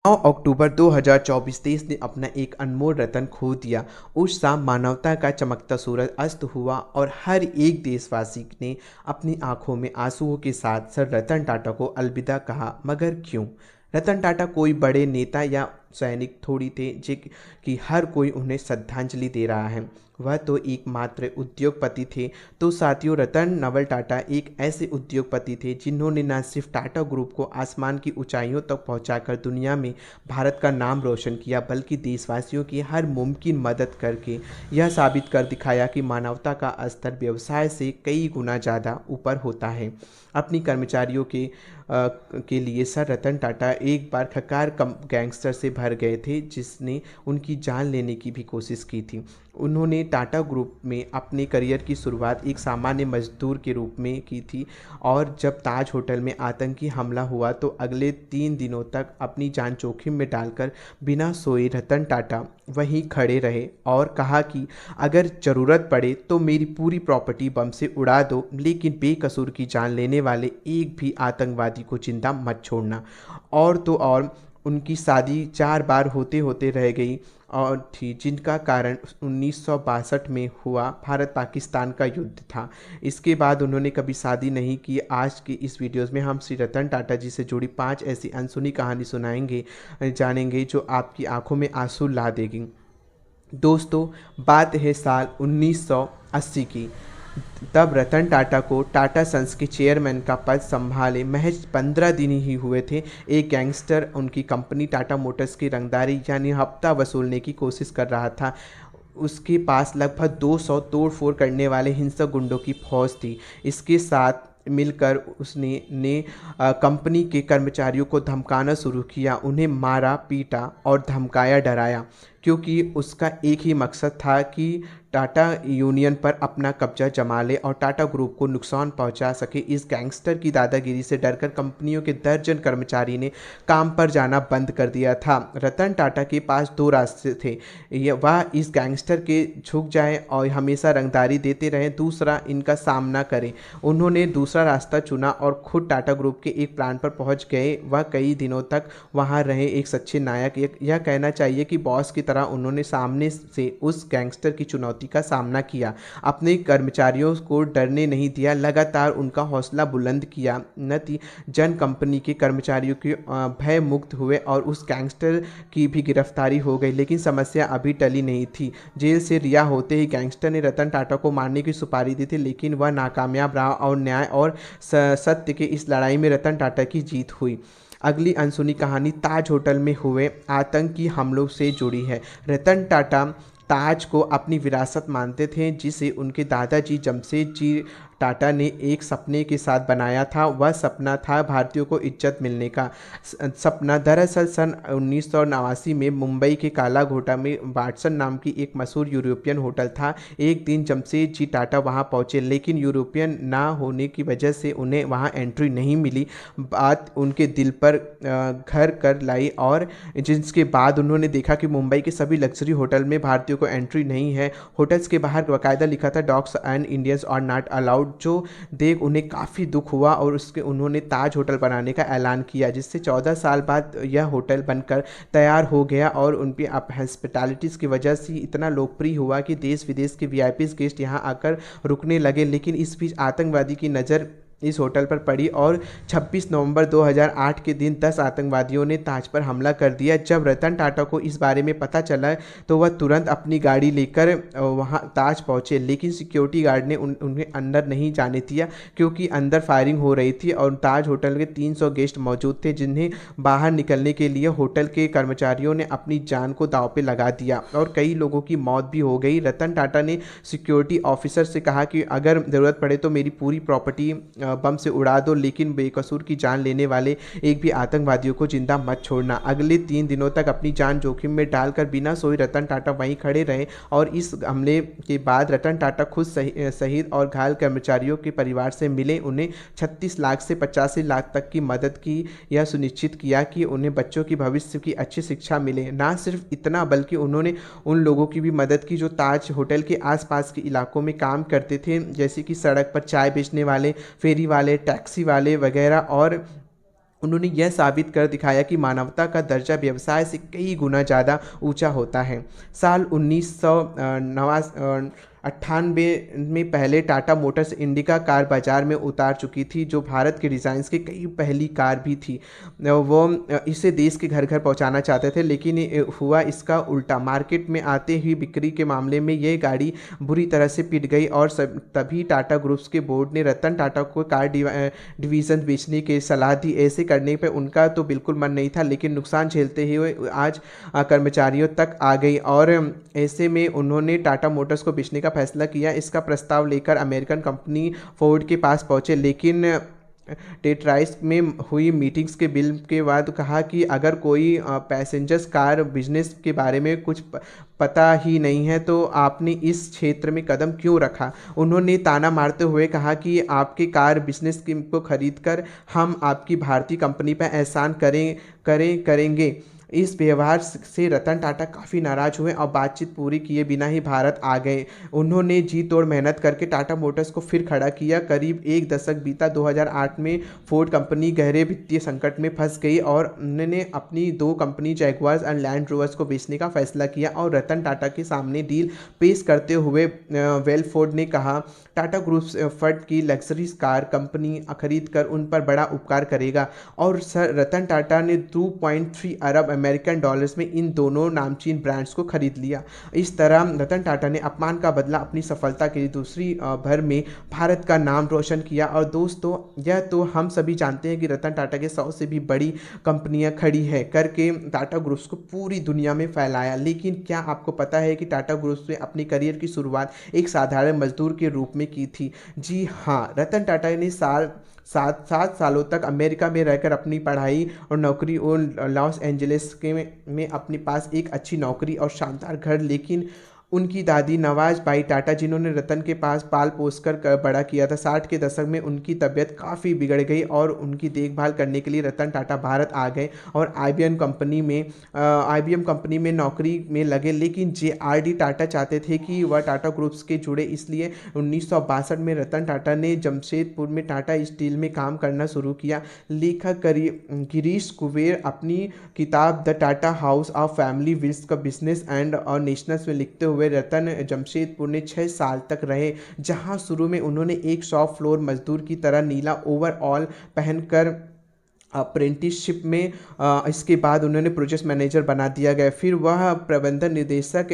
9 अक्टूबर 2024 देश ने अपना एक अनमोल रतन खो दिया। उस शाम मानवता का चमकता सूरज अस्त हुआ और हर एक देशवासी ने अपनी आंखों में आंसुओं के साथ सर रतन टाटा को अलविदा कहा। मगर क्यों? रतन टाटा कोई बड़े नेता या सैनिक थोड़ी थे जे कि हर कोई उन्हें श्रद्धांजलि दे रहा है। वह तो एकमात्र उद्योगपति थे। तो साथियों, रतन नवल टाटा एक ऐसे उद्योगपति थे जिन्होंने न सिर्फ टाटा ग्रुप को आसमान की ऊंचाइयों तक पहुंचाकर दुनिया में भारत का नाम रोशन किया, बल्कि देशवासियों की हर मुमकिन मदद करके यह साबित कर दिखाया कि मानवता का स्तर व्यवसाय से कई गुना ज़्यादा ऊपर होता है। अपनी कर्मचारियों के लिए सर रतन टाटा एक बार खकार गैंगस्टर से भर गए थे जिसने उनकी जान लेने की भी कोशिश की थी। उन्होंने टाटा ग्रुप में अपने करियर की शुरुआत एक सामान्य मजदूर के रूप में की थी और जब ताज होटल में आतंकी हमला हुआ तो अगले 3 दिनों तक अपनी जान जोखिम में डालकर बिना सोए रतन टाटा वहीं खड़े रहे और कहा कि अगर ज़रूरत पड़े तो मेरी पूरी प्रॉपर्टी बम से उड़ा दो, लेकिन बेकसूर की जान लेने वाले एक भी आतंकवादी को जिंदा मत छोड़ना। और तो और उनकी शादी 4 बार होते होते रह गई और थी, जिनका कारण 1962 में हुआ भारत पाकिस्तान का युद्ध था। इसके बाद उन्होंने कभी शादी नहीं की। आज की इस वीडियोस में हम श्री रतन टाटा जी से जुड़ी 5 ऐसी अनसुनी कहानी सुनाएंगे, जानेंगे जो आपकी आंखों में आंसू ला देगी। दोस्तों, बात है साल 1980 की। तब रतन टाटा को टाटा सन्स के चेयरमैन का पद संभाले महज 15 दिन ही हुए थे। एक गैंगस्टर उनकी कंपनी टाटा मोटर्स की रंगदारी यानी हफ्ता वसूलने की कोशिश कर रहा था। उसके पास लगभग 200 तोड़फोड़ करने वाले हिंसक गुंडों की फौज थी। इसके साथ मिलकर उसने कंपनी के कर्मचारियों को धमकाना शुरू किया, उन्हें मारा, पीटा और धमकाया, डराया, क्योंकि उसका एक ही मकसद था कि टाटा यूनियन पर अपना कब्जा जमा ले और टाटा ग्रुप को नुकसान पहुंचा सके। इस गैंगस्टर की दादागिरी से डरकर कंपनियों के दर्जन कर्मचारी ने काम पर जाना बंद कर दिया था। रतन टाटा के पास 2 रास्ते थे, वह इस गैंगस्टर के झुक जाए और हमेशा रंगदारी देते रहें, दूसरा इनका सामना करें। उन्होंने दूसरा रास्ता चुना और खुद टाटा ग्रुप के एक प्लांट पर पहुंच गए। वह कई दिनों तक वहां रहे, एक सच्चे नायक। यह कहना चाहिए कि बॉस की तरह उन्होंने सामने से उस गैंगस्टर की चुनौती का सामना किया, अपने कर्मचारियों को डरने नहीं दिया, लगातार उनका हौसला बुलंद किया। जन कंपनी के कर्मचारियों के भय मुक्त हुए और उस गैंगस्टर की भी गिरफ्तारी हो गई, लेकिन समस्या अभी टली नहीं थी। जेल से रिहा होते ही गैंगस्टर ने रतन टाटा को मारने की सुपारी दी थी, लेकिन वह नाकामयाब रहा और न्याय और सत्य के इस लड़ाई में रतन टाटा की जीत हुई। अगली अनसुनी कहानी ताज होटल में हुए आतंकी हमलों से जुड़ी है। रतन टाटा ताज को अपनी विरासत मानते थे, जिसे उनके दादाजी जमशेद जी टाटा ने एक सपने के साथ बनाया था। वह सपना था भारतीयों को इज्जत मिलने का सपना। दरअसल सन 1989 में मुंबई के काला घोटा में वाटसन नाम की एक मशहूर यूरोपियन होटल था। एक दिन जमशेद जी टाटा वहां पहुंचे, लेकिन यूरोपियन ना होने की वजह से उन्हें वहां एंट्री नहीं मिली। बात उनके दिल पर घर कर लाई और जिसके बाद उन्होंने देखा कि मुंबई के सभी लग्जरी होटल में भारतीयों को एंट्री नहीं है। होटल्स के बाहर बाकायदा लिखा था dogs and Indians are not allowed, जो देख उन्हें काफ़ी दुख हुआ और उन्होंने ताज होटल बनाने का ऐलान किया, जिससे 14 साल बाद यह होटल बनकर तैयार हो गया और उन पर हॉस्पिटैलिटीज़ की वजह से इतना लोकप्रिय हुआ कि देश विदेश के वीआईपी गेस्ट यहाँ आकर रुकने लगे। लेकिन इस बीच आतंकवादी की नज़र इस होटल पर पड़ी और 26 नवंबर 2008 के दिन 10 आतंकवादियों ने ताज पर हमला कर दिया। जब रतन टाटा को इस बारे में पता चला तो वह तुरंत अपनी गाड़ी लेकर वहां ताज पहुंचे, लेकिन सिक्योरिटी गार्ड ने उन्हें अंदर नहीं जाने दिया, क्योंकि अंदर फायरिंग हो रही थी और ताज होटल के 300 गेस्ट मौजूद थे, जिन्हें बाहर निकलने के लिए होटल के कर्मचारियों ने अपनी जान को दांव पे लगा दिया और कई लोगों की मौत भी हो गई। रतन टाटा ने सिक्योरिटी ऑफिसर से कहा कि अगर ज़रूरत पड़े तो मेरी पूरी प्रॉपर्टी बम से उड़ा दो, लेकिन बेकसूर की जान लेने वाले एक भी आतंकवादियों को जिंदा मत छोड़ना। अगले 3 दिनों तक अपनी जान जोखिम में डालकर बिना सोए रतन टाटा वहीं खड़े रहे और इस हमले के बाद रतन टाटा खुद शहीद और घायल कर्मचारियों के परिवार से मिले, उन्हें 36 लाख से 85 लाख तक की मदद की। यह सुनिश्चित किया कि उन्हें बच्चों की भविष्य की अच्छी शिक्षा मिले। ना सिर्फ इतना, बल्कि उन्होंने उन लोगों की भी मदद की जो ताज होटल के आसपास के इलाकों में काम करते थे, जैसे कि सड़क पर चाय बेचने वाले, फेरी वाले, टैक्सी वाले वगैरह, और उन्होंने यह साबित कर दिखाया कि मानवता का दर्जा व्यवसाय से कई गुना ज़्यादा ऊंचा होता है। साल 1998 में पहले टाटा मोटर्स इंडिका कार बाजार में उतार चुकी थी, जो भारत के डिज़ाइंस की कई पहली कार भी थी। वो इसे देश के घर घर पहुंचाना चाहते थे, लेकिन हुआ इसका उल्टा। मार्केट में आते ही बिक्री के मामले में ये गाड़ी बुरी तरह से पिट गई और तभी टाटा ग्रुप्स के बोर्ड ने रतन टाटा को कार डिवीज़न बेचने की सलाह दी। ऐसे करने पे उनका तो बिल्कुल मन नहीं था, लेकिन नुकसान झेलते हुए आज कर्मचारियों तक आ गई और ऐसे में उन्होंने टाटा मोटर्स को बेचने का फैसला किया। इसका प्रस्ताव लेकर अमेरिकन कंपनी फोर्ड के पास पहुंचे, लेकिन डेट्रॉइट में हुई मीटिंग्स के बिल के बाद कहा कि अगर कोई पैसेंजर्स कार बिजनेस के बारे में कुछ पता ही नहीं है तो आपने इस क्षेत्र में कदम क्यों रखा। उन्होंने ताना मारते हुए कहा कि आपके कार बिजनेस को खरीद कर हम आपकी भारतीय कंपनी पर एहसान करेंगे। इस व्यवहार से रतन टाटा काफ़ी नाराज हुए और बातचीत पूरी किए बिना ही भारत आ गए। उन्होंने जी तोड़ मेहनत करके टाटा मोटर्स को फिर खड़ा किया। करीब एक दशक बीता। 2008 में फोर्ड कंपनी गहरे वित्तीय संकट में फंस गई और उन्होंने अपनी दो company Jaguar and Land Rovers को बेचने का फैसला किया और रतन टाटा के सामने डील पेश करते हुए फोर्ड ने कहा, टाटा ग्रुप फर्ड की लग्जरी कार कंपनी खरीद कर उन पर बड़ा उपकार करेगा। और सर रतन टाटा ने 2.3 अरब अमेरिकन डॉलर्स में इन दोनों नामचीन ब्रांड्स को खरीद लिया। इस तरह रतन टाटा ने अपमान का बदला अपनी सफलता के लिए दूसरी भर में भारत का नाम रोशन किया। और दोस्तों, यह तो हम सभी जानते हैं कि रतन टाटा के 100 से भी बड़ी कंपनियां खड़ी है करके टाटा ग्रुप्स को पूरी दुनिया में फैलाया। लेकिन क्या आपको पता है कि टाटा ग्रुप्स ने अपनी करियर की शुरुआत एक साधारण मजदूर के रूप में की थी। जी हाँ, रतन टाटा ने सात सालों तक अमेरिका में रहकर अपनी पढ़ाई और नौकरी और लॉस एंजलिस में अपने पास एक अच्छी नौकरी और शानदार घर। लेकिन उनकी दादी नवाज बाई टाटा, जिन्होंने रतन के पास पाल पोस कर बड़ा किया था, 60 के दशक में उनकी तबीयत काफ़ी बिगड़ गई और उनकी देखभाल करने के लिए रतन टाटा भारत आ गए और आईबीएम कंपनी में नौकरी में लगे। लेकिन जेआरडी टाटा चाहते थे कि वह टाटा ग्रुप्स के जुड़े, इसलिए 1962 में रतन टाटा ने जमशेदपुर में टाटा स्टील में काम करना शुरू किया। लेखक गिरीश कुबेर अपनी किताब the Tata house of family wills का बिजनेस एंड और नेशनल्स में लिखते हुए रतन जमशेदपुर में 6 साल तक रहे, जहां शुरू में उन्होंने एक शॉप फ्लोर मजदूर की तरह नीला ओवरऑल पहनकर अप्रेंटिसशिप में इसके बाद उन्होंने प्रोजेक्ट मैनेजर बना दिया गया। फिर वह प्रबंधन निदेशक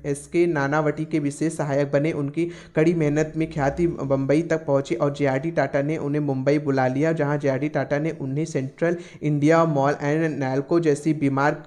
एसके नानावटी के विशेष सहायक बने। उनकी कड़ी मेहनत में ख्याति बम्बई तक पहुंची और जेआरडी टाटा ने उन्हें मुंबई बुला लिया, जहां जेआरडी टाटा ने उन्हें central India mall and NALCO जैसी बीमार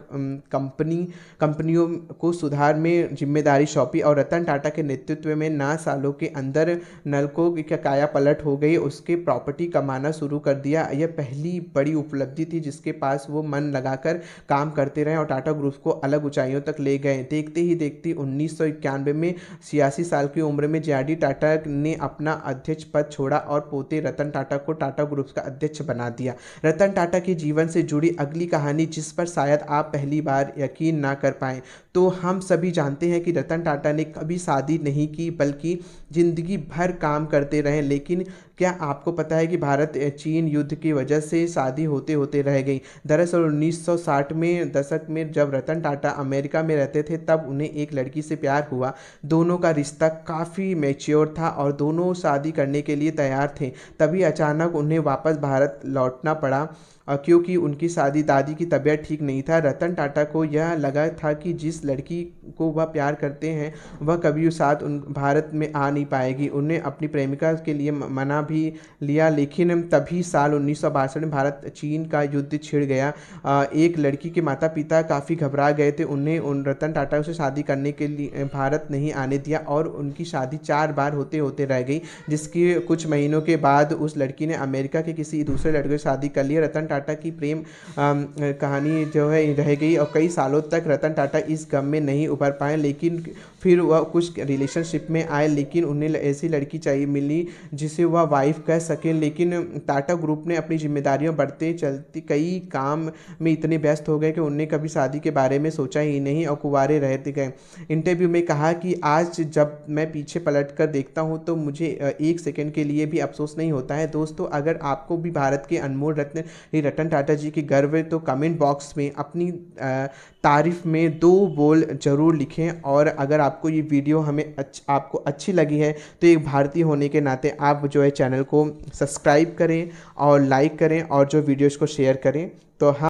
कंपनियों को सुधार में जिम्मेदारी सौंपी। और रतन टाटा के नेतृत्व में 9 सालों के अंदर नैल्को की काया पलट हो गई, उसके प्रॉपर्टी कमाना शुरू कर दिया। यह पहली बड़ी उपलब्धि थी जिसके पास वो मन लगाकर काम करते रहे और टाटा ग्रुप को अलग ऊंचाइयों तक ले गए। देखते ही देखते 1991 में 86 साल की उम्र में जेआरडी टाटा ने अपना अध्यक्ष पद छोड़ा और पोते रतन टाटा को टाटा ग्रुप का अध्यक्ष बना दिया। रतन टाटा के जीवन से जुड़ी अगली कहानी, जिस पर शायद आप पहली बार यकीन ना कर पाएं, तो हम सभी जानते हैं कि रतन टाटा ने कभी शादी नहीं की, बल्कि जिंदगी भर काम करते रहे। लेकिन क्या आपको पता है कि भारत चीन युद्ध की वजह से शादी होते होते रह गई। दरअसल 1960 में दशक में जब रतन टाटा अमेरिका में रहते थे, तब उन्हें एक लड़की से प्यार हुआ। दोनों का रिश्ता काफ़ी मैच्योर था और दोनों शादी करने के लिए तैयार थे। तभी अचानक उन्हें वापस भारत लौटना पड़ा क्योंकि उनकी दादी की तबीयत ठीक नहीं था। रतन टाटा को यह लगा था कि जिस लड़की को वह प्यार करते हैं वह कभी उस साथ भारत में आ नहीं पाएगी। उन्हें अपनी प्रेमिका के लिए मना भी लिया, लेकिन तभी साल 1962 में भारत चीन का युद्ध छिड़ गया। एक लड़की के माता पिता काफ़ी घबरा गए थे। उन्हें रतन टाटा से शादी करने के लिए भारत नहीं आने दिया और उनकी शादी 4 बार होते होते रह गई, जिसके कुछ महीनों के बाद उस लड़की ने अमेरिका के किसी दूसरे लड़के से शादी कर ली। रतन टाटा की प्रेम कहानी जो है रह गई और कई सालों तक रतन टाटा इस गम में नहीं उभर पाए। लेकिन फिर वह कुछ रिलेशनशिप में आए, लेकिन उन्हें ऐसी लड़की चाहिए मिली जिसे वह वाइफ कह सकें। लेकिन टाटा ग्रुप ने अपनी जिम्मेदारियों बढ़ते चलती कई काम में इतने व्यस्त हो गए कि उन्हें कभी शादी के बारे में सोचा ही नहीं और कुंवारे रहते गए। इंटरव्यू में कहा कि आज जब मैं पीछे पलट कर देखता हूँ तो मुझे 1 सेकंड के लिए भी अफसोस नहीं होता है। दोस्तों, अगर आपको भी भारत के अनमोल रत्न रतन टाटा जी की गर्व है तो कमेंट बॉक्स में अपनी तारीफ़ में 2 बोल ज़रूर लिखें। और अगर आपको ये वीडियो आपको अच्छी लगी है तो एक भारतीय होने के नाते आप जो है चैनल को सब्सक्राइब करें और लाइक करें और जो वीडियोज़ को शेयर करें। तो हम